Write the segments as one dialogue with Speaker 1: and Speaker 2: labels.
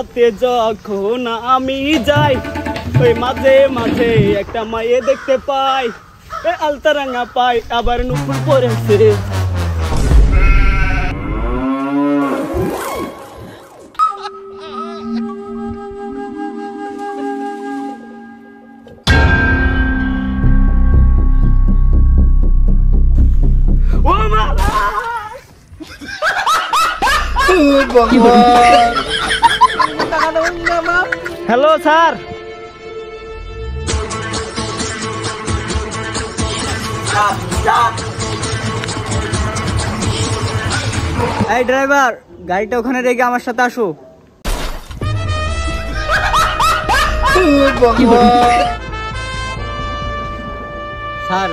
Speaker 1: পথে যখন আমি যাই, ওই মাঝে মাঝে একটা মায়ে দেখতে পাই, আলতা রাঙা পাই আবার নুপুর পরেছে। হ্যালো স্যার, এই ড্রাইভার গাড়িটা ওখানে রেখে আমার সাথে আসো। স্যার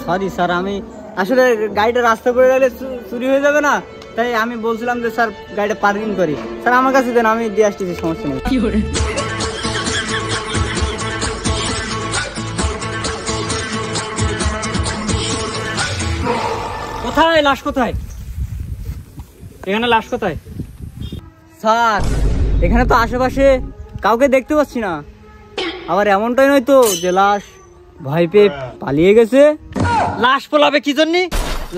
Speaker 1: সরি স্যার, আমি আসলে গাড়িটা রাস্তা পড়ে গেলে চুরি হয়ে যাবে না, তাই আমি বলছিলাম যে স্যার গাড়িটা পার্কিং করি। স্যার আমার কাছে দেন, আমি দিয়ে আসতেছি, সমস্যা নেই। কোথায় লাশ? কোথায় এখানে লাশ? কোথায় স্যার? এখানে তো আশেপাশে কাউকে দেখতে পাচ্ছি না। আবার এমনটাই নয় তো যে লাশ ভয় পেয়ে পালিয়ে গেছে। লাশ পোলাবে কি জন্য?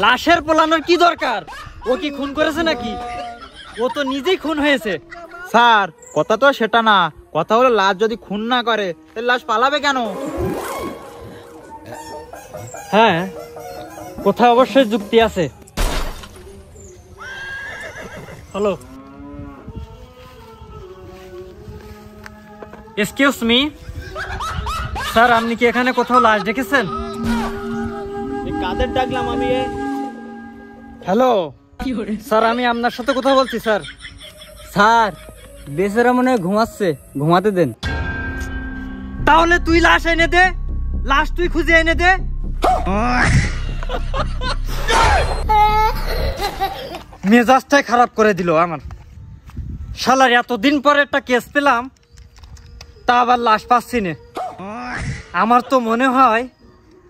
Speaker 1: লাশের পোলানোর কি দরকার? ও কি খুন করেছে নাকি? ও তো নিজেই খুন হয়েছে।
Speaker 2: স্যার কথা তো সেটা না, কথা হলো লাশ যদি খুন না করে তাহলে লাশ পালাবে কেন?
Speaker 1: হ্যাঁ, কোথায় অবশ্যই যুক্তি আছে। হ্যালো, এক্সকিউজ মি স্যার, আপনি কি এখানে কোথাও লাশ দেখেছেন? কাদের ডাকলাম আমি? হ্যালো স্যার, আমি আপনার সাথে কথা বলছি। স্যার স্যার বেচারা মনে হয় ঘুমাচ্ছে, ঘুমাতে দেন। তাহলে তুই লাশ এনে দে, লাশ তুই খুঁজে এনে দে। মেজাজটাই খারাপ করে দিল আমার। শালার এতদিন পরে একটা কেস পেলাম, তা আবার লাশ পাচ্ছি না। আমার তো মনে হয়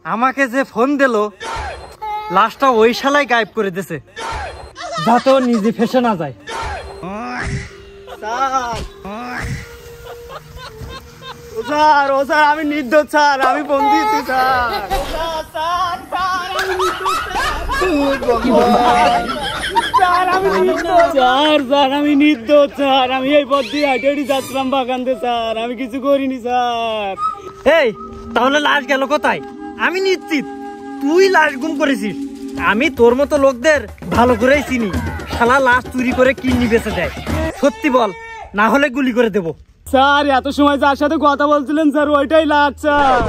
Speaker 1: আমাকে যে ফোন দিল লাশটা ওই শালাই গায়েব করে দিয়েছে, যাতে ও নিজে ফেসে না যায়। স্যার ও স্যার, আমি নির্দোষ স্যার, আমি ফোন দিয়েছি স্যার। আমি নির্দোষ স্যার, আমি এই পথ দিয়ে হেঁটে হেঁটে যাচ্ছিলাম বাগান দিয়ে স্যার, আমি কিছু করিনি স্যার। এই তাহলে লাশ গেল কোথায়? আমি নিশ্চিত তুই লাশ গুম করেছিস। আমি তোর মতো লোকদের ভালো করেই চিনি। শালা লাশ চুরি করে কিডনি বেচে দেয়। সত্যি বল, না হলে গুলি করে দেবো। স্যার এত সময় যার সাথে কথা বলছিলেন স্যার, ওইটাই লাশ স্যার।